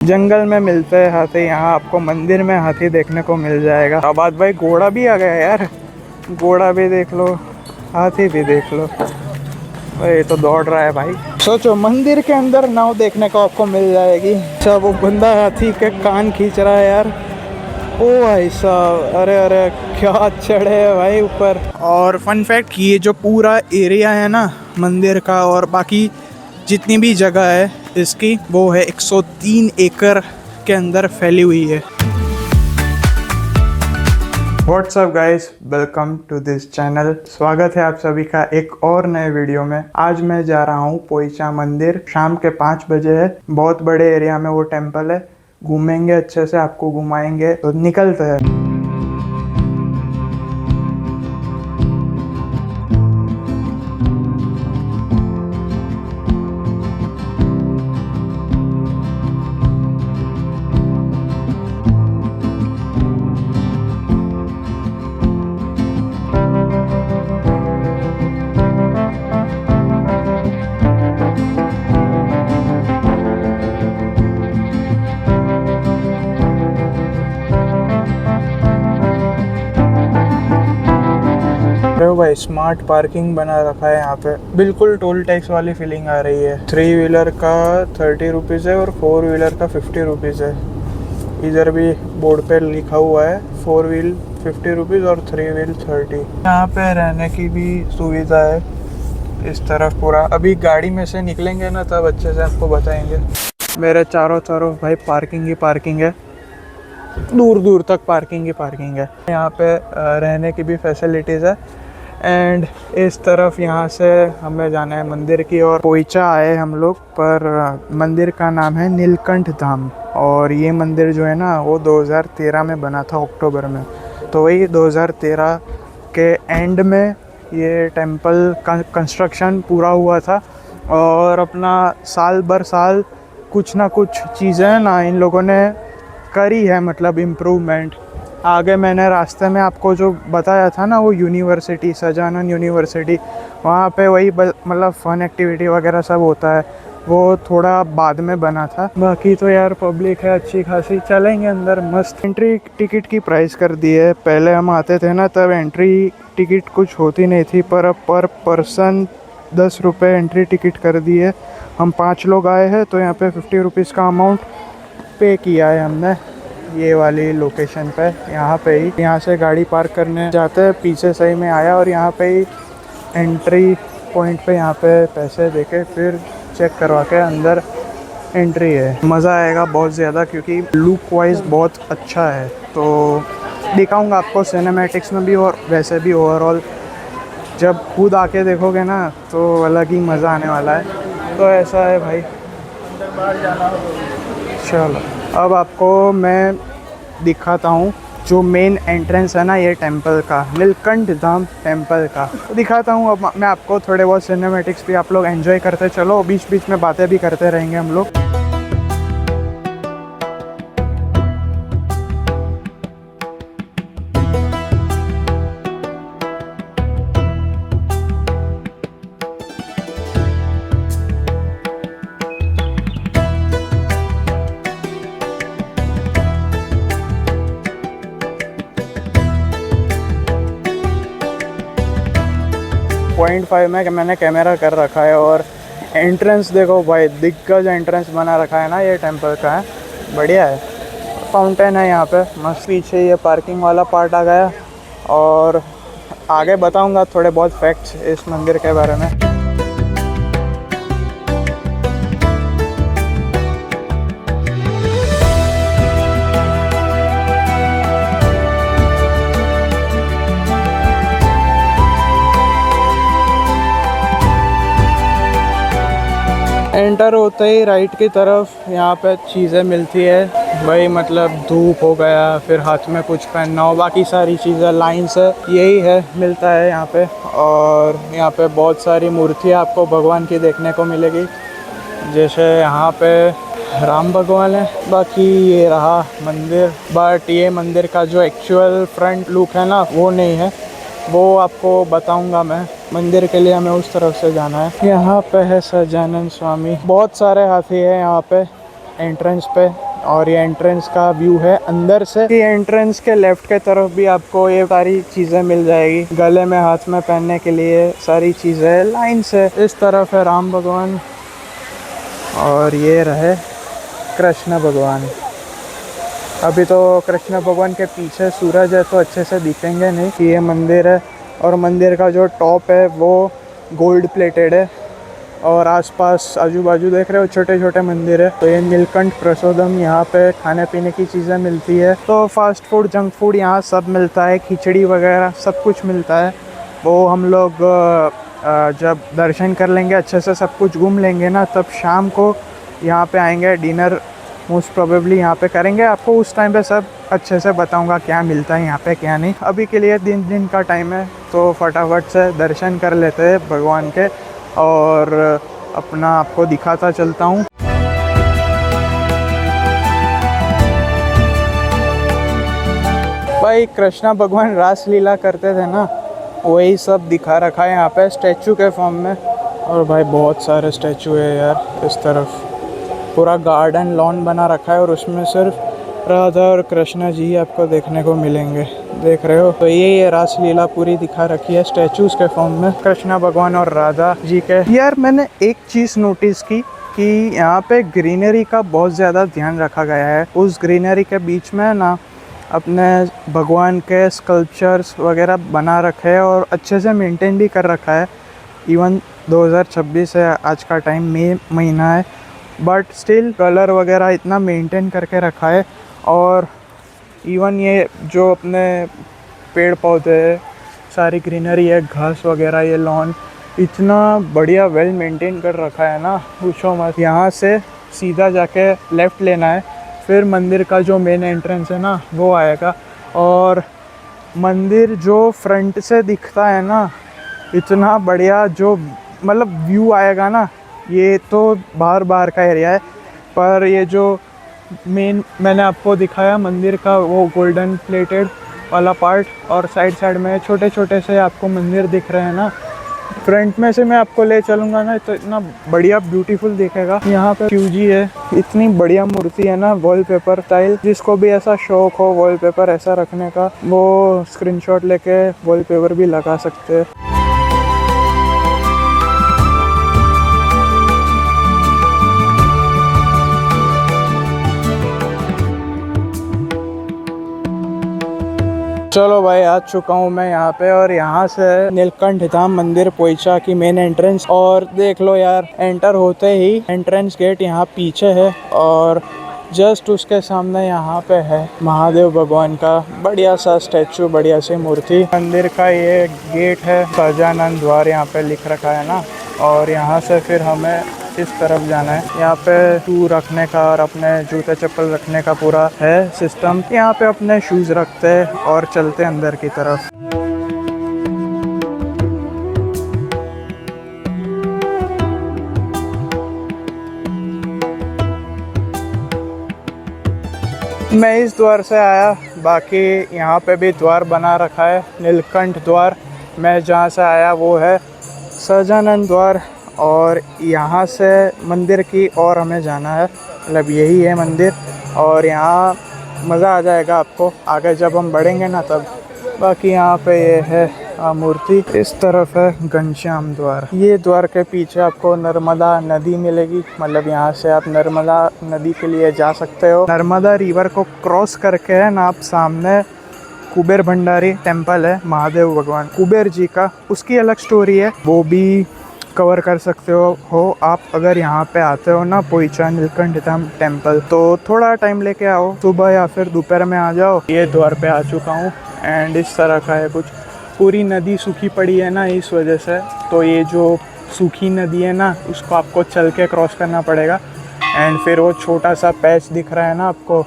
जंगल में मिलते हैं हाथी, यहाँ आपको मंदिर में हाथी देखने को मिल जाएगा। अब आज भाई घोड़ा भी आ गया यार, घोड़ा भी देख लो, हाथी भी देख लो। ये तो दौड़ रहा है भाई। सोचो मंदिर के अंदर नाव देखने को आपको मिल जाएगी। अच्छा वो बंदा हाथी के कान खींच रहा है यार। ओ भाई साहब, अरे अरे क्या चढ़े है भाई ऊपर। और फन फैक्ट, ये जो पूरा एरिया है ना मंदिर का और बाकी जितनी भी जगह है इसकी, वो है 103 एकड़ के अंदर फैली हुई है। What's up guys, welcome to this channel. स्वागत है आप सभी का एक और नए वीडियो में। आज मैं जा रहा हूँ पोइचा मंदिर। शाम के 5 बजे है। बहुत बड़े एरिया में वो टेम्पल है। घूमेंगे अच्छे से, आपको घुमाएंगे, तो निकलते हैं। भाई स्मार्ट पार्किंग बना रखा है यहाँ पे, बिल्कुल टोल टैक्स वाली फीलिंग आ रही है। 3 व्हीलर का 30 रुपीज़ है और 4 व्हीलर का 50 रुपीज़ है। इधर भी बोर्ड पे लिखा हुआ है 4 व्हील 50 रुपीज़ और 3 व्हील 30। यहाँ पे रहने की भी सुविधा है इस तरफ पूरा। अभी गाड़ी में से निकलेंगे ना तब अच्छे से आपको बताएंगे। मेरे चारों तरफ भाई पार्किंग ही पार्किंग है, दूर दूर तक पार्किंग ही पार्किंग है। यहाँ पे रहने की भी फैसिलिटीज़ है। एंड इस तरफ यहाँ से हमें जाना है मंदिर की ओर। पोइचा आए हम लोग, पर मंदिर का नाम है नीलकंठ धाम। और ये मंदिर जो है ना वो 2013 में बना था अक्टूबर में। तो वही 2013 के एंड में ये टेम्पल का कंस्ट्रक्शन पूरा हुआ था। और अपना साल भर साल कुछ ना कुछ चीज़ें ना इन लोगों ने करी है, मतलब इम्प्रूवमेंट। आगे मैंने रास्ते में आपको जो बताया था ना वो यूनिवर्सिटी, सजानन यूनिवर्सिटी, वहाँ पे वही मतलब फ़न एक्टिविटी वगैरह सब होता है, वो थोड़ा बाद में बना था। बाकी तो यार पब्लिक है अच्छी खासी, चलेंगे अंदर मस्त। एंट्री टिकट की प्राइस कर दी है। पहले हम आते थे ना तब एंट्री टिकट कुछ होती नहीं थी, पर अब पर पर्सन 10 रुपये एंट्री टिकट कर दी है। हम 5 लोग आए हैं तो यहाँ पे 50 रुपीज़ का अमाउंट पे किया है हमने ये वाली लोकेशन पे। यहाँ पे ही, यहाँ से गाड़ी पार्क करने जाते हैं, पीछे सही में आया और यहाँ पे ही एंट्री पॉइंट पे यहाँ पे पैसे देके फिर चेक करवा के अंदर एंट्री है। मज़ा आएगा बहुत ज़्यादा क्योंकि लुक वाइज बहुत अच्छा है। तो दिखाऊंगा आपको सिनेमैटिक्स में भी और वैसे भी ओवरऑल। जब खुद आके देखोगे ना तो अलग ही मज़ा आने वाला है। तो ऐसा है भाई। चलो अब आपको मैं दिखाता हूँ जो मेन एंट्रेंस है ना ये टेंपल का, नीलकंठ धाम टेंपल का दिखाता हूँ। अब मैं आपको थोड़े बहुत सिनेमैटिक्स भी आप लोग एंजॉय करते चलो, बीच बीच में बातें भी करते रहेंगे हम लोग। 0.5 में मैंने कैमरा कर रखा है। और एंट्रेंस देखो भाई, दिग्गज एंट्रेंस बना रखा है ना ये टेंपल का है, बढ़िया है। फाउंटेन है यहाँ पे मस्त। पीछे ये पार्किंग वाला पार्ट आ गया। और आगे बताऊँगा थोड़े बहुत फैक्ट्स इस मंदिर के बारे में। एंटर होते ही राइट की तरफ यहाँ पे चीज़ें मिलती है भाई, मतलब धूप हो गया, फिर हाथ में कुछ पहनना हो, बाकी सारी चीज़ें लाइन से यही है मिलता है यहाँ पे। और यहाँ पे बहुत सारी मूर्तियाँ आपको भगवान की देखने को मिलेगी, जैसे यहाँ पे राम भगवान है। बाकी ये रहा मंदिर, बट ये मंदिर का जो एक्चुअल फ्रंट लुक है ना वो नहीं है, वो आपको बताऊंगा मैं। मंदिर के लिए हमें उस तरफ से जाना है। यहाँ पे है सजानन स्वामी, बहुत सारे हाथी है यहाँ पे एंट्रेंस पे। और ये एंट्रेंस का व्यू है अंदर से। ये एंट्रेंस के लेफ्ट के तरफ भी आपको ये सारी चीज़ें मिल जाएगी, गले में हाथ में पहनने के लिए सारी चीज़ें लाइन से। इस तरफ है राम भगवान और ये रहे कृष्ण भगवान। अभी तो कृष्ण भगवान के पीछे सूरज है तो अच्छे से दिखेंगे नहीं कि ये मंदिर है। और मंदिर का जो टॉप है वो गोल्ड प्लेटेड है और आसपास आजू बाजू देख रहे हो छोटे छोटे मंदिर है। तो ये नीलकंठ प्रसादम, यहाँ पे खाने पीने की चीज़ें मिलती है। तो फास्ट फूड जंक फूड यहाँ सब मिलता है, खिचड़ी वगैरह सब कुछ मिलता है। वो हम लोग जब दर्शन कर लेंगे अच्छे से, सब कुछ घूम लेंगे ना, तब शाम को यहाँ पे आएंगे, डिनर मोस्ट प्रोबेबली यहाँ पे करेंगे। आपको उस टाइम पे सब अच्छे से बताऊंगा क्या मिलता है यहाँ पे क्या नहीं। अभी के लिए दिन का टाइम है तो फटाफट से दर्शन कर लेते हैं भगवान के और अपना आपको दिखाता चलता हूँ। भाई कृष्णा भगवान रास लीला करते थे ना, वही सब दिखा रखा है यहाँ पे स्टैचू के फॉर्म में। और भाई बहुत सारे स्टैचू है यार। इस तरफ पूरा गार्डन लॉन बना रखा है और उसमें सिर्फ राधा और कृष्णा जी आपको देखने को मिलेंगे, देख रहे हो। तो ये रास लीला पूरी दिखा रखी है स्टैचूज के फॉर्म में, कृष्णा भगवान और राधा जी के। यार मैंने एक चीज़ नोटिस की कि यहाँ पे ग्रीनरी का बहुत ज़्यादा ध्यान रखा गया है। उस ग्रीनरी के बीच में ना अपने भगवान के स्कल्पचर्स वगैरह बना रखे हैं और अच्छे से मेंटेन भी कर रखा है। इवन 2026 है, आज का टाइम मई महीना है, बट स्टिल कलर वगैरह इतना मेंटेन करके रखा है। और इवन ये जो अपने पेड़ पौधे सारी ग्रीनरी है, घास वगैरह, ये लॉन इतना बढ़िया वेल मेंटेन कर रखा है ना, पूछो मत। यहाँ से सीधा जाके लेफ़्ट लेना है, फिर मंदिर का जो मेन एंट्रेंस है ना वो आएगा। और मंदिर जो फ्रंट से दिखता है ना, इतना बढ़िया जो मतलब व्यू आएगा ना। ये तो बाहर का एरिया है, पर ये जो मेन मैंने आपको दिखाया मंदिर का वो गोल्डन प्लेटेड वाला पार्ट, और साइड में छोटे छोटे से आपको मंदिर दिख रहे हैं ना, फ्रंट में से मैं आपको ले चलूँगा ना तो इतना बढ़िया ब्यूटीफुल दिखेगा। यहाँ पे शिव जी है, इतनी बढ़िया मूर्ति है ना, वॉलपेपर स्टाइल। जिसको भी ऐसा शौक हो वॉलपेपर ऐसा रखने का, वो स्क्रीनशॉट लेके वॉलपेपर भी लगा सकते हैं। चलो भाई, आ चुका हूँ मैं यहाँ पे, और यहाँ से नीलकंठ धाम मंदिर पोइचा की मेन एंट्रेंस। और देख लो यार, एंटर होते ही एंट्रेंस गेट यहाँ पीछे है और जस्ट उसके सामने यहाँ पे है महादेव भगवान का बढ़िया सा स्टैचू, बढ़िया सी मूर्ति। मंदिर का ये गेट है, सहजानंद द्वार यहाँ पे लिख रखा है ना। और यहाँ से फिर हमें इस तरफ जाना है। यहाँ पे शू रखने का और अपने जूते चप्पल रखने का पूरा है सिस्टम। यहाँ पे अपने शूज रखते हैं और चलते अंदर की तरफ। मैं इस द्वार से आया, बाकी यहाँ पे भी द्वार बना रखा है नीलकंठ द्वार। मैं जहाँ से आया वो है सहजानंद द्वार, और यहाँ से मंदिर की और हमें जाना है, मतलब यही है मंदिर। और यहाँ मज़ा आ जाएगा आपको आगे जब हम बढ़ेंगे ना तब। बाकी यहाँ पे ये है मूर्ति। इस तरफ है घनश्याम द्वार। ये द्वार के पीछे आपको नर्मदा नदी मिलेगी, मतलब यहाँ से आप नर्मदा नदी के लिए जा सकते हो। नर्मदा रिवर को क्रॉस करके है ना, आप सामने कुबेर भंडारी टेम्पल है महादेव भगवान कुबेर जी का, उसकी अलग स्टोरी है, वो भी कवर कर सकते हो आप अगर यहाँ पे आते हो ना, पोइचा नीलकंठ धाम टेम्पल। तो थोड़ा टाइम लेके आओ, सुबह या फिर दोपहर में आ जाओ। ये द्वार पे आ चुका हूँ एंड इस तरह का है कुछ। पूरी नदी सूखी पड़ी है ना, इस वजह से। तो ये जो सूखी नदी है ना, उसको आपको चल के क्रॉस करना पड़ेगा। एंड फिर वो छोटा सा पैच दिख रहा है ना आपको,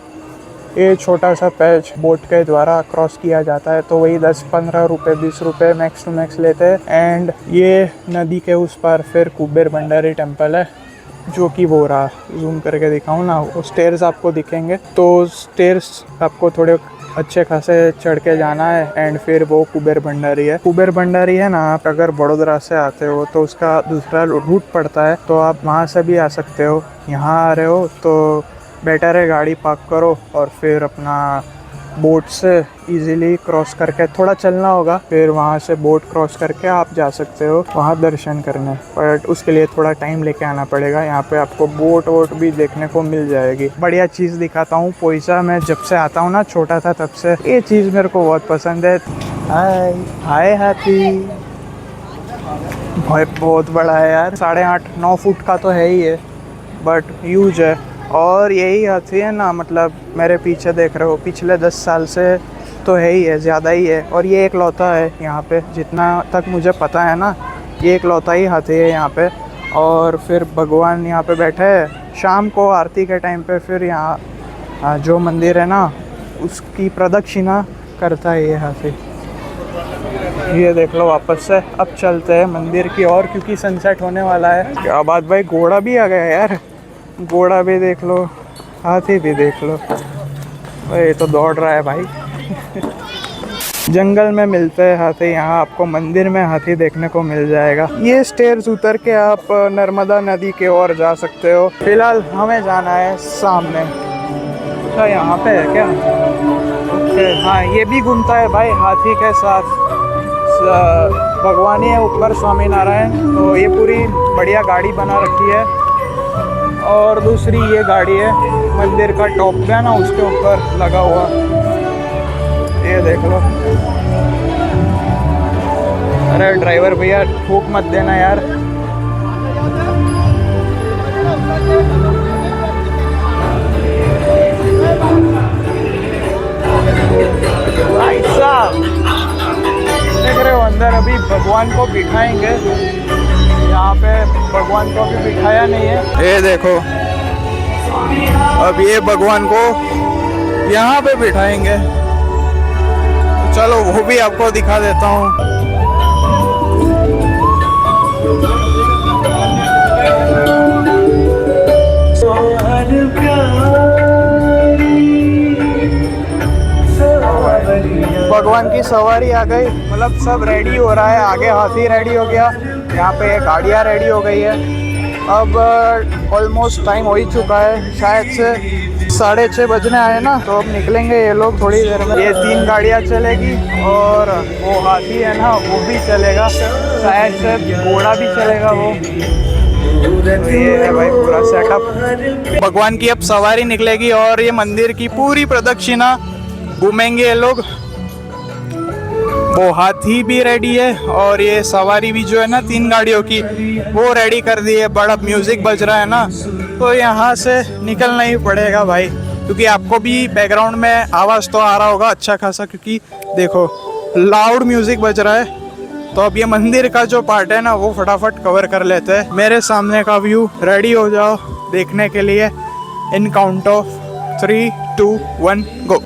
ये छोटा सा पैच बोट के द्वारा क्रॉस किया जाता है। तो वही 10-15 रुपये 20 रुपये मैक्स टू मैक्स लेते हैं। एंड ये नदी के उस पार फिर कुबेर भंडारी टेम्पल है, जो कि वो रहा, जूम करके दिखाऊँ ना, वो स्टेयर्स आपको दिखेंगे। तो स्टेयर्स आपको थोड़े अच्छे खासे चढ़ के जाना है एंड फिर वो कुबेर भंडारी है। कुबेर भंडारी है ना, आप अगर बड़ोदरा से आते हो तो उसका दूसरा रूट पड़ता है, तो आप वहाँ से भी आ सकते हो। यहाँ आ रहे हो तो बेटर है गाड़ी पार्क करो और फिर अपना बोट से इजीली क्रॉस करके थोड़ा चलना होगा, फिर वहाँ से बोट क्रॉस करके आप जा सकते हो वहाँ दर्शन करने, बट उसके लिए थोड़ा टाइम लेके आना पड़ेगा। यहाँ पे आपको बोट वोट भी देखने को मिल जाएगी। बढ़िया चीज़ दिखाता हूँ, पोइसा मैं जब से आता हूँ ना, छोटा था तब से ये चीज़ मेरे को बहुत पसंद है। हाय हाय हाथी, बहुत बड़ा है यार, 8.5-9 फुट का तो है ही है, बट ह्यूज है। और यही हाथी है ना, मतलब मेरे पीछे देख रहे हो, पिछले 10 साल से तो है ही है, ज़्यादा ही है। और ये एक लौता है यहाँ पे, जितना तक मुझे पता है ना, ये एक लौता ही हाथी है यहाँ पे। और फिर भगवान यहाँ पे बैठे हैं, शाम को आरती के टाइम पे फिर यहाँ जो मंदिर है ना, उसकी प्रदक्षिणा करता है ये हाथी। ये देख लो, वापस से अब चलते हैं मंदिर की ओर, क्योंकि सनसेट होने वाला है। क्या बात भाई, घोड़ा भी आ गया यार, घोड़ा भी देख लो, हाथी भी देख लो, ये तो दौड़ रहा है भाई। जंगल में मिलते हैं हाथी, यहाँ आपको मंदिर में हाथी देखने को मिल जाएगा। ये स्टेयर्स उतर के आप नर्मदा नदी के ओर जा सकते हो। फिलहाल हमें जाना है सामने। अच्छा यहाँ पे है क्या? ओके, हाँ ये भी घूमता है भाई हाथी के साथ। भगवान ही है ऊपर, स्वामी नारायण। तो ये पूरी बढ़िया गाड़ी बना रखी है। और दूसरी ये गाड़ी है मंदिर का टॉप पे ना, उसके ऊपर लगा हुआ, ये देख लो। अरे ड्राइवर भैया ठोक मत देना यार। भाई साहब देख रहे हो, अंदर अभी भगवान को बिठाएंगे। यहाँ पे भगवान को अभी बिठाया नहीं है। ये देखो, अब ये भगवान को यहाँ पे बिठाएंगे। चलो वो भी आपको दिखा देता हूँ। भगवान की सवारी आ गई, मतलब सब रेडी हो रहा है। आगे हाथी रेडी हो गया, यहाँ पे गाड़ियाँ रेडी हो गई है। अब ऑलमोस्ट टाइम हो ही चुका है, शायद से 6:30 बजने आए ना, तो अब निकलेंगे ये लोग थोड़ी देर में। ये 3 गाड़ियाँ चलेगी और वो हाथी है ना, वो भी चलेगा, शायद से घोड़ा भी चलेगा वो। तो ये है भाई पूरा सेटअप। भगवान की अब सवारी निकलेगी और ये मंदिर की पूरी प्रदक्षिणा घूमेंगे ये लोग। वो हाथी भी रेडी है और ये सवारी भी जो है ना 3 गाड़ियों की, वो रेडी कर दी है। बड़ा म्यूजिक बज रहा है ना, तो यहाँ से निकलना ही पड़ेगा भाई, क्योंकि आपको भी बैकग्राउंड में आवाज़ तो आ रहा होगा अच्छा खासा, क्योंकि देखो लाउड म्यूजिक बज रहा है। तो अब ये मंदिर का जो पार्ट है ना, वो फटाफट कवर कर लेते हैं। मेरे सामने का व्यू, रेडी हो जाओ देखने के लिए। इन काउंट ऑफ 3, 2, 1 गो।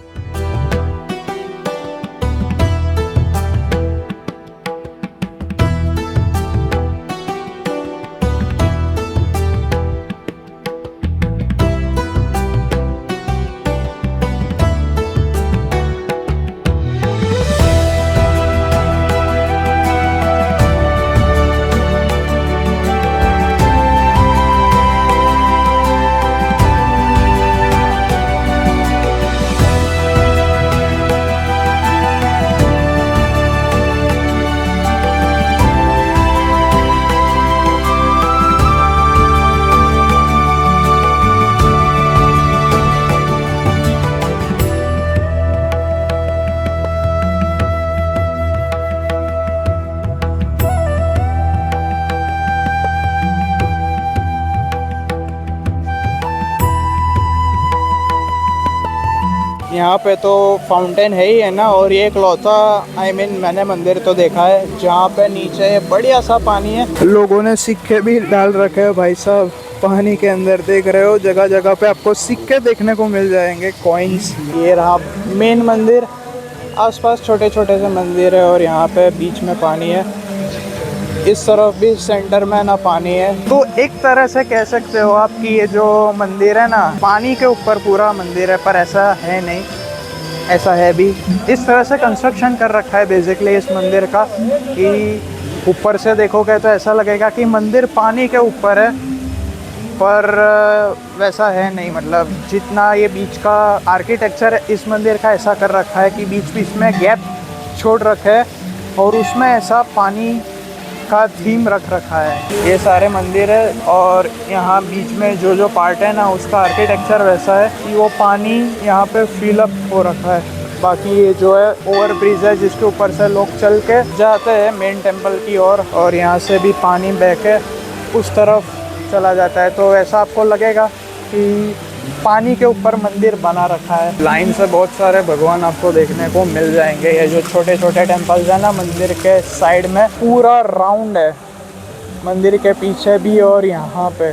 यहाँ पे तो फाउंटेन है ही है ना, और ये एक लौता मैंने मंदिर तो देखा है जहाँ पे नीचे बढ़िया सा पानी है। लोगों ने सिक्के भी डाल रखे हैं भाई साहब पानी के अंदर, देख रहे हो जगह जगह पे आपको सिक्के देखने को मिल जाएंगे, कॉइन्स। ये रहा मेन मंदिर, आसपास छोटे छोटे से मंदिर है और यहाँ पे बीच में पानी है। इस तरफ भी सेंटर में ना पानी है। तो एक तरह से कह सकते हो आप कि ये जो मंदिर है ना, पानी के ऊपर पूरा मंदिर है, पर ऐसा है नहीं, ऐसा है भी। इस तरह से कंस्ट्रक्शन कर रखा है बेसिकली इस मंदिर का कि ऊपर से देखोगे तो ऐसा लगेगा कि मंदिर पानी के ऊपर है, पर वैसा है नहीं, मतलब जितना ये बीच का आर्किटेक्चर है इस मंदिर का ऐसा कर रखा है कि बीच बीच में गैप छोड़ रखा है और उसमें ऐसा पानी का थीम रख रखा है। ये सारे मंदिर है और यहाँ बीच में जो जो पार्ट है ना उसका आर्किटेक्चर वैसा है कि वो पानी यहाँ पे फिल अप हो रखा है। बाकी ये जो है ओवर ब्रिज है जिसके ऊपर से लोग चल के जाते हैं मेन टेम्पल की ओर और यहाँ से भी पानी बह के उस तरफ चला जाता है। तो ऐसा आपको लगेगा कि पानी के ऊपर मंदिर बना रखा है। लाइन से बहुत सारे भगवान आपको देखने को मिल जाएंगे। ये जो छोटे छोटे टेम्पल्स है ना मंदिर के साइड में पूरा राउंड है, मंदिर के पीछे भी और यहाँ पे,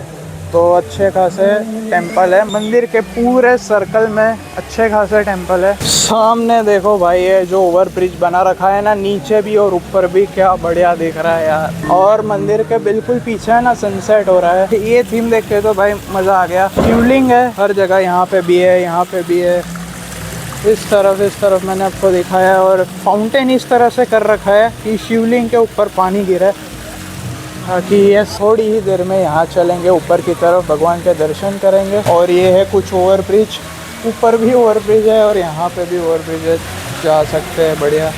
तो अच्छे खासे टेम्पल है। मंदिर के पूरे सर्कल में अच्छे खासे टेम्पल है। सामने देखो भाई ये जो ओवर ब्रिज बना रखा है ना, नीचे भी और ऊपर भी, क्या बढ़िया दिख रहा है यार। और मंदिर के बिल्कुल पीछे है ना सनसेट हो रहा है। ये थीम देख के तो भाई मज़ा आ गया। शिवलिंग है हर जगह, यहाँ पे भी है, यहाँ पे भी है, इस तरफ मैंने आपको दिखाया है। और फाउंटेन इस तरह से कर रखा है कि शिवलिंग के ऊपर पानी गिरे, ताकि ये थोड़ी ही देर में यहाँ चलेंगे ऊपर की तरफ, भगवान के दर्शन करेंगे। और ये है कुछ ओवर ब्रिज, ऊपर भी ओवर ब्रिज है और यहाँ पे भी ओवर ब्रिज है, जा सकते हैं बढ़िया।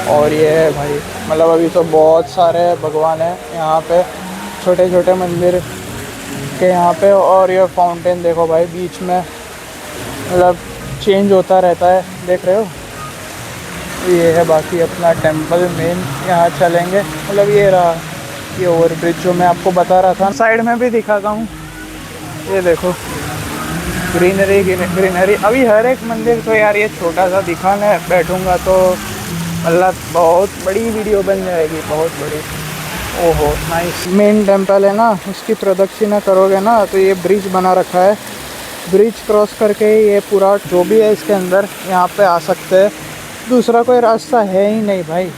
और ये है भाई, मतलब अभी तो बहुत सारे भगवान हैं यहाँ पे, छोटे छोटे मंदिर के यहाँ पे। और ये फाउंटेन देखो भाई बीच में, मतलब चेंज होता रहता है, देख रहे हो। ये है बाकी अपना टेम्पल मेन, यहाँ चलेंगे। मतलब ये रहा ये ओवर ब्रिज जो मैं आपको बता रहा था। साइड में भी दिखाता हूँ, ये देखो ग्रीनरी। अभी हर एक मंदिर तो यार ये छोटा सा दिखाना है, बैठूंगा तो मतलब बहुत बड़ी वीडियो बन जाएगी, बहुत बड़ी। ओहो नाइस। मेन टेम्पल है ना, उसकी प्रदक्षिणा करोगे ना तो ये ब्रिज बना रखा है, ब्रिज क्रॉस करके ये पूरा जो भी है इसके अंदर यहाँ पे आ सकते हैं। दूसरा कोई रास्ता है ही नहीं भाई,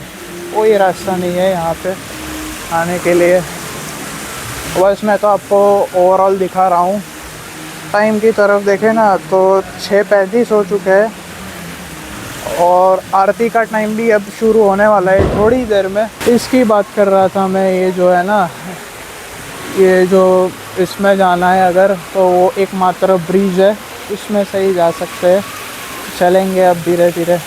कोई रास्ता नहीं है यहाँ पे आने के लिए। बस मैं तो आपको ओवरऑल दिखा रहा हूँ। टाइम की तरफ देखें ना तो 6:35 हो चुके हैं और आरती का टाइम भी अब शुरू होने वाला है थोड़ी देर में। इसकी बात कर रहा था मैं, ये जो है ना, ये जो इसमें जाना है अगर, तो वो एकमात्र ब्रिज है, इसमें से ही जा सकते हैं। चलेंगे अब धीरे धीरे।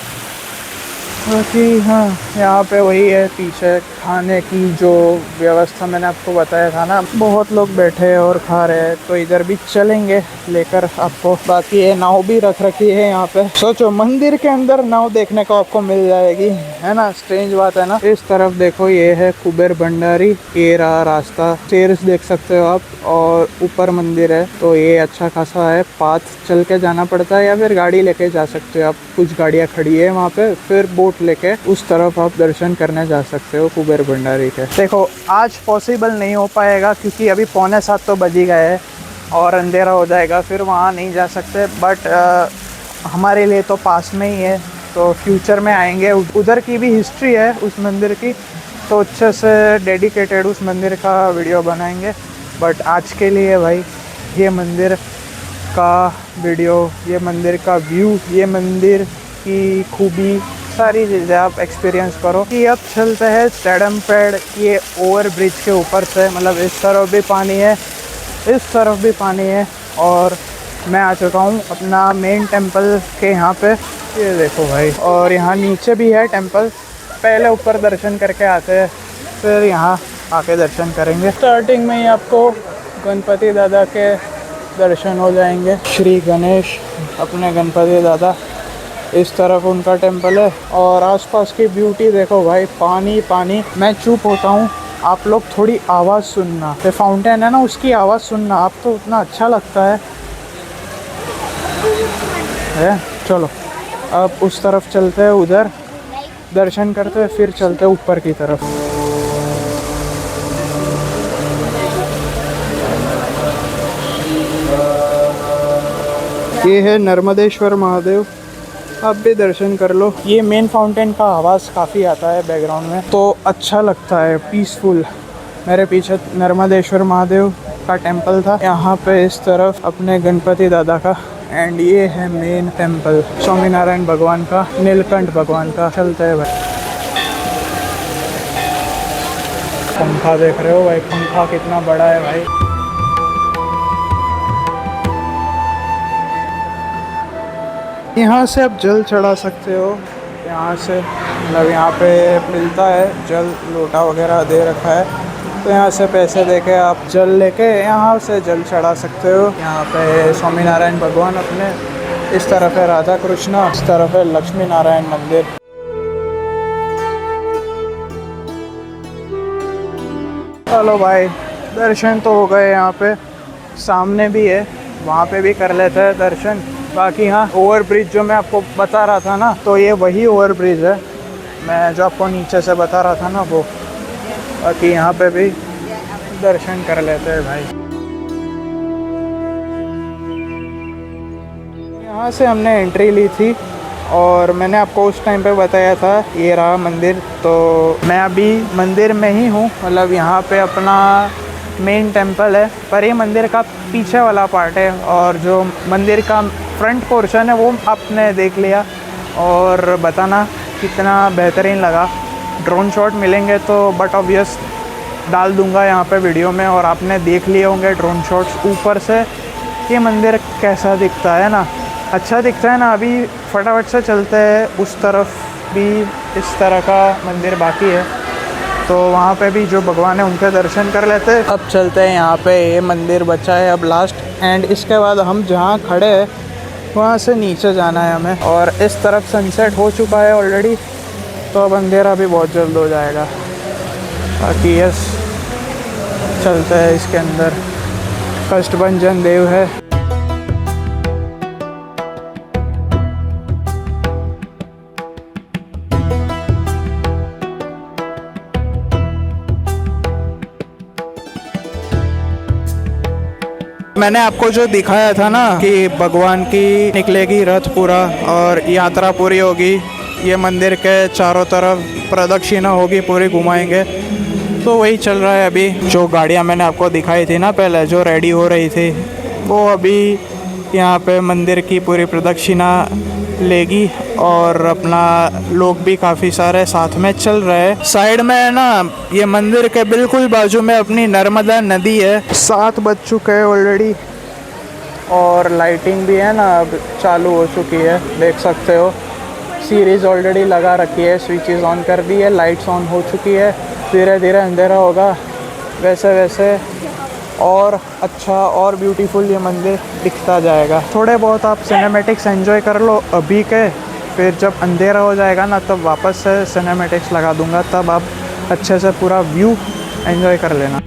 बाकी हाँ, यहाँ पे वही है पीछे खाने की जो व्यवस्था मैंने आपको बताया था ना, बहुत लोग बैठे हैं और खा रहे हैं, तो इधर भी चलेंगे लेकर आपको। बाकी ये नाव भी रख रखी है यहाँ पे, सोचो मंदिर के अंदर नाव देखने को आपको मिल जाएगी, है ना। स्ट्रेंज बात है ना। इस तरफ देखो ये है कुबेर भंडारी, ये रहा रास्ता, स्टेयर्स देख सकते हो आप, और ऊपर मंदिर है। तो ये अच्छा खासा है, पाथ चल के जाना पड़ता है या फिर गाड़ी लेके जा सकते हो आप। कुछ गाड़ियाँ खड़ी है वहाँ पे, फिर बोट लेके उस तरफ आप दर्शन करने जा सकते हो कुबेर भंडारी के। देखो आज पॉसिबल नहीं हो पाएगा क्योंकि अभी 6:45 तो बज ही गए हैं और अंधेरा हो जाएगा, फिर वहाँ नहीं जा सकते। बट हमारे लिए तो पास में ही है, तो फ्यूचर में आएंगे। उधर की भी हिस्ट्री है उस मंदिर की, तो अच्छे से डेडिकेटेड उस मंदिर का वीडियो बनाएंगे। बट आज के लिए भाई ये मंदिर का वीडियो, ये मंदिर का व्यू, ये मंदिर की खूबी, सारी चीज़ें आप एक्सपीरियंस करो। कि अब चलते हैं स्टेडमपेड, ये ओवर ब्रिज के ऊपर से, मतलब इस तरफ भी पानी है, इस तरफ भी पानी है। और मैं आ चुका हूँ अपना मेन टेम्पल के यहाँ पे, ये देखो भाई। और यहाँ नीचे भी है टेम्पल, पहले ऊपर दर्शन करके आते हैं, फिर यहाँ आके दर्शन करेंगे। स्टार्टिंग में ही आपको गणपति दादा के दर्शन हो जाएंगे। श्री गणेश अपने गणपति दादा, इस तरफ उनका टेम्पल है। और आसपास की ब्यूटी देखो भाई, पानी पानी। मैं चुप होता हूँ, आप लोग थोड़ी आवाज़ सुनना, ये फाउंटेन है ना उसकी आवाज़ सुनना, आपको उतना अच्छा लगता है। चलो अब उस तरफ चलते हैं, उधर दर्शन करते हैं, फिर चलते हैं ऊपर की तरफ। ये है नर्मदेश्वर महादेव, आप भी दर्शन कर लो। ये मेन फाउंटेन का आवाज़ काफ़ी आता है बैकग्राउंड में, तो अच्छा लगता है, पीसफुल। मेरे पीछे नर्मदेश्वर महादेव का टेम्पल था, यहाँ पे इस तरफ अपने गणपति दादा का, एंड ये है मेन टेम्पल स्वामीनारायण भगवान का, नीलकंठ भगवान का। चलते हैं भाई। पंखा देख रहे हो भाई, पंखा कितना बड़ा है भाई। यहाँ से आप जल चढ़ा सकते हो, यहाँ से मतलब यहाँ पे मिलता है जल, लोटा वगैरह दे रखा है, तो यहाँ से पैसे देके आप जल लेके यहाँ से जल चढ़ा सकते हो। यहाँ पे स्वामी नारायण भगवान अपने, इस तरफ है राधा कृष्णा, इस तरफ है लक्ष्मी नारायण मंदिर। चलो भाई, दर्शन तो हो गए। यहाँ पे सामने भी है, वहाँ पे भी कर लेते हैं दर्शन। बाकी हाँ, ओवर ब्रिज जो मैं आपको बता रहा था ना, तो ये वही ओवर ब्रिज है मैं जो आपको नीचे से बता रहा था ना वो। बाकी यहाँ पे भी दर्शन कर लेते हैं भाई। यहाँ से हमने एंट्री ली थी और मैंने आपको उस टाइम पे बताया था ये रहा मंदिर। तो मैं अभी मंदिर में ही हूँ, मतलब यहाँ पे अपना मेन टेंपल है, पर ये मंदिर का पीछे वाला पार्ट है, और जो मंदिर का फ्रंट पोर्शन है वो आपने देख लिया। और बताना कितना बेहतरीन लगा। ड्रोन शॉट मिलेंगे तो बट ऑब्वियस डाल दूंगा यहाँ पे वीडियो में, और आपने देख लिए होंगे ड्रोन शॉट्स ऊपर से ये मंदिर कैसा दिखता है ना, अच्छा दिखता है ना। अभी फटाफट से चलते हैं, उस तरफ भी इस तरह का मंदिर बाकी है, तो वहाँ पे भी जो भगवान है उनके दर्शन कर लेते हैं। अब चलते हैं, यहाँ पे ये मंदिर बचा है अब लास्ट, एंड इसके बाद हम जहाँ खड़े हैं वहाँ से नीचे जाना है हमें। और इस तरफ सनसेट हो चुका है ऑलरेडी, तो अब अंधेरा भी बहुत जल्द हो जाएगा। बाकी यस, चलते हैं इसके अंदर। कष्टभंजन देव है। मैंने आपको जो दिखाया था ना कि भगवान की निकलेगी रथ पूरा और यात्रा पूरी होगी, ये मंदिर के चारों तरफ प्रदक्षिणा होगी, पूरी घुमाएंगे, तो वही चल रहा है अभी। जो गाड़ियाँ मैंने आपको दिखाई थी ना पहले, जो रेडी हो रही थी, वो अभी यहाँ पे मंदिर की पूरी प्रदक्षिणा लेगी, और अपना लोग भी काफ़ी सारे साथ में चल रहे हैं। साइड में है ना, ये मंदिर के बिल्कुल बाजू में अपनी नर्मदा नदी है। 7 बज चुके हैं ऑलरेडी, और लाइटिंग भी है ना अब चालू हो चुकी है, देख सकते हो। सीरीज़ ऑलरेडी लगा रखी है, स्विचेस ऑन कर दी है, लाइट्स ऑन हो चुकी है। धीरे धीरे अंधेरा होगा, वैसे वैसे और अच्छा और ब्यूटीफुल ये मंदिर दिखता जाएगा। थोड़े बहुत आप सिनेमैटिक्स एंजॉय कर लो अभी के, फिर जब अंधेरा हो जाएगा ना तब वापस से सिनेमैटिक्स लगा दूंगा, तब आप अच्छे से पूरा व्यू एंजॉय कर लेना।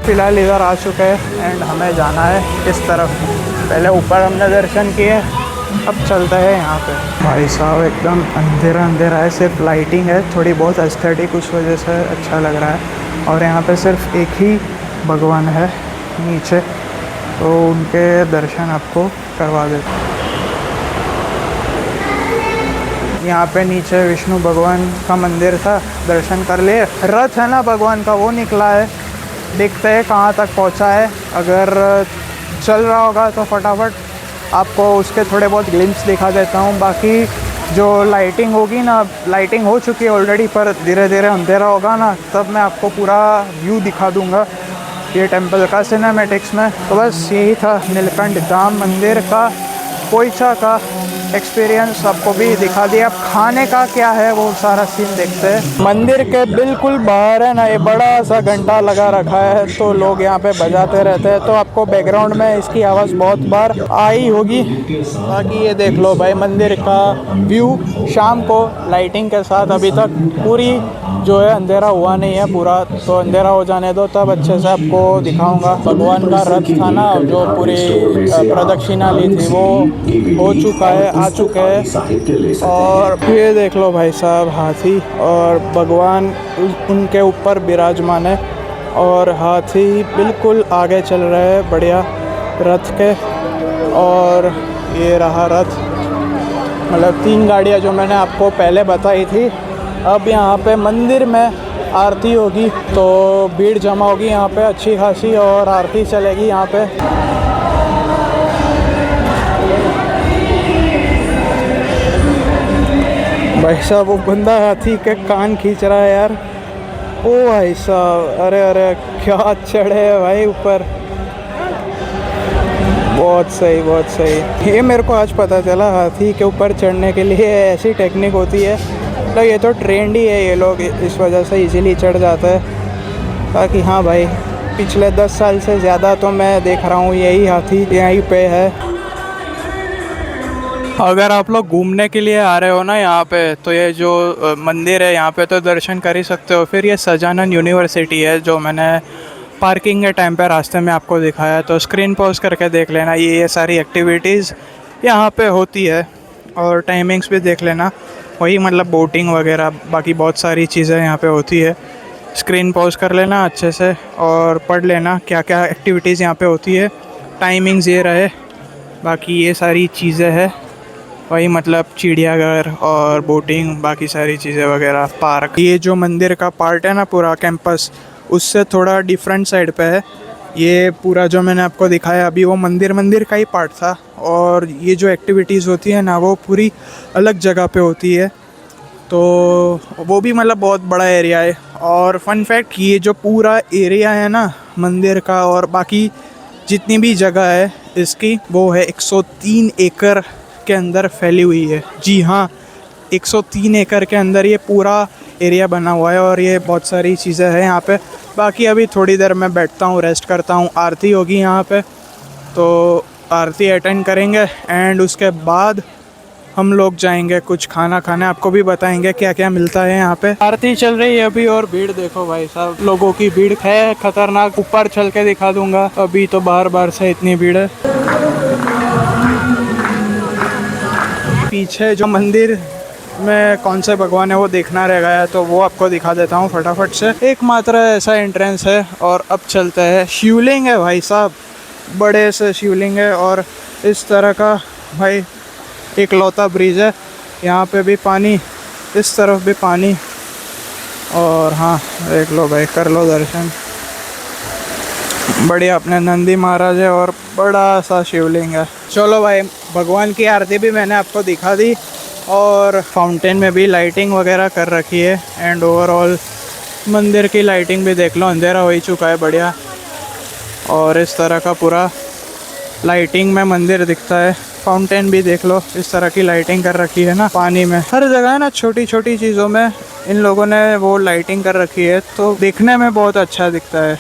फ़िलहाल इधर आ चुके हैं एंड हमें जाना है इस तरफ। पहले ऊपर हमने दर्शन किए, अब चलते हैं यहाँ पे। भाई साहब एकदम अंधेरा अंधेरा है, सिर्फ लाइटिंग है थोड़ी बहुत एस्थेटिक, उस वजह से अच्छा लग रहा है। और यहाँ पे सिर्फ एक ही भगवान है नीचे, तो उनके दर्शन आपको करवा देते हैं। यहाँ पे नीचे विष्णु भगवान का मंदिर था, दर्शन कर लिए। रथ है ना भगवान का, वो निकला है, देखते हैं कहाँ तक पहुँचा है। अगर चल रहा होगा तो फटाफट आपको उसके थोड़े बहुत ग्लिम्स दिखा देता हूँ। बाकी जो लाइटिंग होगी ना, लाइटिंग हो चुकी है ऑलरेडी, पर धीरे धीरे अंधेरा होगा ना तब मैं आपको पूरा व्यू दिखा दूँगा ये टेंपल का सिनेमैटिक्स में। तो बस यही था नीलकंठ धाम मंदिर का पोइचा का एक्सपीरियंस, आपको भी दिखा दिया। अब खाने का क्या है वो सारा सीन देखते हैं। मंदिर के बिल्कुल बाहर है ना ये बड़ा सा घंटा लगा रखा है, तो लोग यहाँ पे बजाते रहते हैं, तो आपको बैकग्राउंड में इसकी आवाज़ बहुत बार आई होगी। बाकी ये देख लो भाई मंदिर का व्यू शाम को लाइटिंग के साथ। अभी तक पूरी जो है अंधेरा हुआ नहीं है पूरा, तो अंधेरा हो जाने दो तब अच्छे से आपको दिखाऊंगा। भगवान का रथ था ना जो पूरी प्रदक्षिणा ली थी वो हो चुका है, आ चुके हैं। और ये देख लो भाई साहब हाथी, और भगवान उनके ऊपर विराजमान है, और हाथी बिल्कुल आगे चल रहे हैं बढ़िया रथ के। और ये रहा रथ, मतलब 3 गाड़ियाँ जो मैंने आपको पहले बताई थी अब यहाँ पे मंदिर में आरती होगी तो भीड़ जमा होगी यहाँ पे अच्छी खासी और आरती चलेगी यहाँ पे। भाई साहब वो बंदा हाथी के कान खींच रहा है यार। ओ भाई साहब, अरे अरे क्या चढ़े है भाई ऊपर। बहुत सही बहुत सही। ये मेरे को आज पता चला हाथी के ऊपर चढ़ने के लिए ऐसी टेक्निक होती है। मतलब ये तो ट्रेंड ही है, ये लोग इस वजह से इजीली चढ़ जाता है। बाकी हाँ भाई, पिछले 10 साल से ज़्यादा तो मैं देख रहा हूँ यही हाथी यहीं पे है। अगर आप लोग घूमने के लिए आ रहे हो ना यहाँ पे, तो ये जो मंदिर है यहाँ पे तो दर्शन कर ही सकते हो। फिर ये सजानंद यूनिवर्सिटी है जो मैंने पार्किंग के टाइम पे रास्ते में आपको दिखाया, तो स्क्रीन पॉज करके देख लेना। ये सारी एक्टिविटीज़ यहाँ पे होती है और टाइमिंग्स भी देख लेना। वही मतलब बोटिंग वगैरह बाकी बहुत सारी चीज़ें यहाँ पे होती है। स्क्रीन पॉज कर लेना अच्छे से और पढ़ लेना क्या क्या एक्टिविटीज़ यहाँ पे होती है। टाइमिंग्स ये रहे, बाकी ये सारी चीज़ें हैं। वही मतलब चिड़ियाघर और बोटिंग बाकी सारी चीज़ें वगैरह, पार्क। ये जो मंदिर का पार्ट है ना पूरा कैंपस, उससे थोड़ा डिफरेंट साइड पे है। ये पूरा जो मैंने आपको दिखाया अभी वो मंदिर का ही पार्ट था, और ये जो एक्टिविटीज़ होती है ना वो पूरी अलग जगह पे होती है। तो वो भी मतलब बहुत बड़ा एरिया है। और फन फैक्ट, ये जो पूरा एरिया है ना मंदिर का और बाकी जितनी भी जगह है इसकी, वो है 103 एकड़ के अंदर फैली हुई है। जी हाँ, 103 एकड़ के अंदर ये पूरा एरिया बना हुआ है और ये बहुत सारी चीज़ें हैं यहाँ पे। बाकी अभी थोड़ी देर मैं बैठता हूँ, रेस्ट करता हूँ। आरती होगी यहाँ पे, तो आरती अटेंड करेंगे एंड उसके बाद हम लोग जाएंगे कुछ खाना खाने। आपको भी बताएंगे क्या क्या मिलता है यहाँ पे। आरती चल रही है अभी और भीड़ देखो भाई साहब, लोगों की भीड़ है खतरनाक। ऊपर चल के दिखा दूंगा, अभी तो बार से इतनी भीड़ है। पीछे जो मंदिर में कौन से भगवान है वो देखना रह गया है, तो वो आपको दिखा देता हूँ फटाफट से। एकमात्र ऐसा एंट्रेंस है और अब चलते हैं। शिवलिंग है भाई साहब, बड़े से शिवलिंग है और इस तरह का भाई एक लौता ब्रिज है। यहाँ पे भी पानी, इस तरफ भी पानी। और हाँ देख लो भाई, कर लो दर्शन। बढ़िया, अपने नंदी महाराज है और बड़ा सा शिवलिंग है। चलो भाई, भगवान की आरती भी मैंने आपको दिखा दी और फाउंटेन में भी लाइटिंग वगैरह कर रखी है। एंड ओवरऑल मंदिर की लाइटिंग भी देख लो, अंधेरा हो ही चुका है बढ़िया। और इस तरह का पूरा लाइटिंग में मंदिर दिखता है। फाउंटेन भी देख लो, इस तरह की लाइटिंग कर रखी है ना पानी में। हर जगह है ना छोटी छोटी चीज़ों में इन लोगों ने वो लाइटिंग कर रखी है, तो देखने में बहुत अच्छा दिखता है।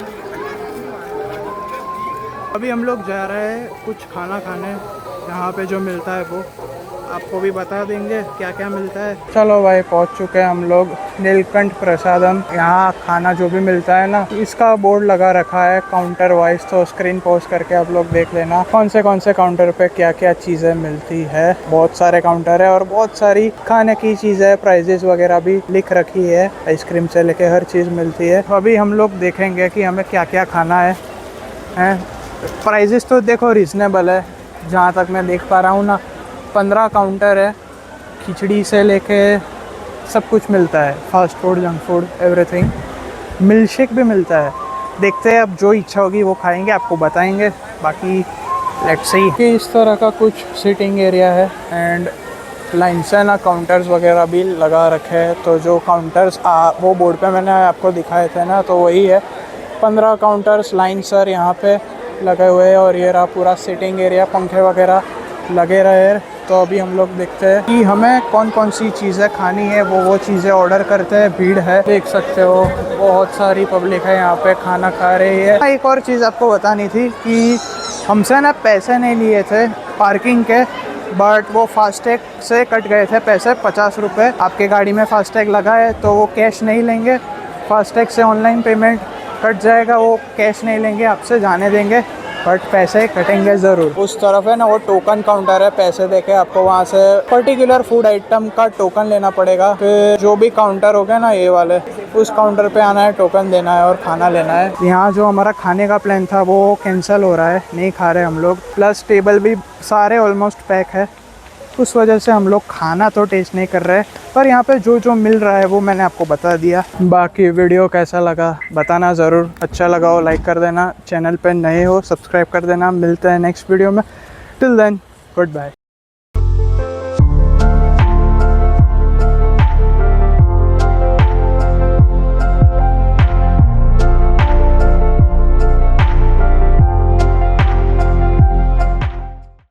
अभी हम लोग जा रहे हैं कुछ खाना खाने। यहाँ पे जो मिलता है वो आपको भी बता देंगे क्या क्या मिलता है। चलो भाई, पहुँच चुके हैं हम लोग नीलकंठ प्रसादम। यहाँ खाना जो भी मिलता है ना, इसका बोर्ड लगा रखा है काउंटर वाइज, तो स्क्रीन पॉज करके आप लोग देख लेना कौन से काउंटर पे क्या क्या चीज़ें मिलती है। बहुत सारे काउंटर है और बहुत सारी खाने की चीज़ें, प्राइजेस वगैरह भी लिख रखी है। आइसक्रीम से लेके हर चीज़ मिलती है। तो अभी हम लोग देखेंगे कि हमें क्या क्या खाना है। प्राइजेस तो देखो रीज़नेबल है, जहाँ तक मैं देख पा रहा हूँ ना। 15 काउंटर है, खिचड़ी से लेके सब कुछ मिलता है, fast food, junk food, everything. Milkshake भी मिलता है। देखते हैं, अब जो इच्छा होगी वो खाएंगे, आपको बताएंगे। बाकी लेट्स सी कि इस तरह का कुछ सिटिंग एरिया है एंड लाइन से ना काउंटर्स वगैरह भी लगा रखे हैं। तो जो काउंटर्स वो बोर्ड पे मैंने आपको दिखाए थे ना, तो वही है। 15 काउंटर्स लाइन सर यहाँ पे लगे हुए हैं और ये रहा पूरा सिटिंग एरिया, पंखे वगैरह लगे रहे। तो अभी हम लोग देखते हैं कि हमें कौन कौन सी चीज़ें खानी है, वो चीज़ें ऑर्डर करते हैं। भीड़ है, देख सकते हो, बहुत सारी पब्लिक है यहाँ पे, खाना खा रही है। एक और चीज़ आपको बतानी थी कि हमसे ना पैसे नहीं लिए थे पार्किंग के, बट वो फास्टैग से कट गए थे पैसे, 50 रुपये। आपके गाड़ी में फास्टैग लगा है तो वो कैश नहीं लेंगे, फास्टैग से ऑनलाइन पेमेंट कट जाएगा। वो कैश नहीं लेंगे आपसे, जाने देंगे, बट पैसे कटेंगे ज़रूर। उस तरफ है ना वो टोकन काउंटर है, पैसे देके आपको वहाँ से पर्टिकुलर फूड आइटम का टोकन लेना पड़ेगा। फिर जो भी काउंटर हो गया ना ये वाले, उस काउंटर पे आना है, टोकन देना है और खाना लेना है। यहाँ जो हमारा खाने का प्लान था वो कैंसिल हो रहा है, नहीं खा रहे हम लोग। प्लस टेबल भी सारे ऑलमोस्ट पैक है, उस वजह से हम लोग खाना तो टेस्ट नहीं कर रहे, पर यहाँ पे जो जो मिल रहा है वो मैंने आपको बता दिया। बाकी वीडियो कैसा लगा बताना ज़रूर, अच्छा लगा हो लाइक कर देना, चैनल पे नए हो सब्सक्राइब कर देना। मिलते हैं नेक्स्ट वीडियो में, टिल देन गुड बाय।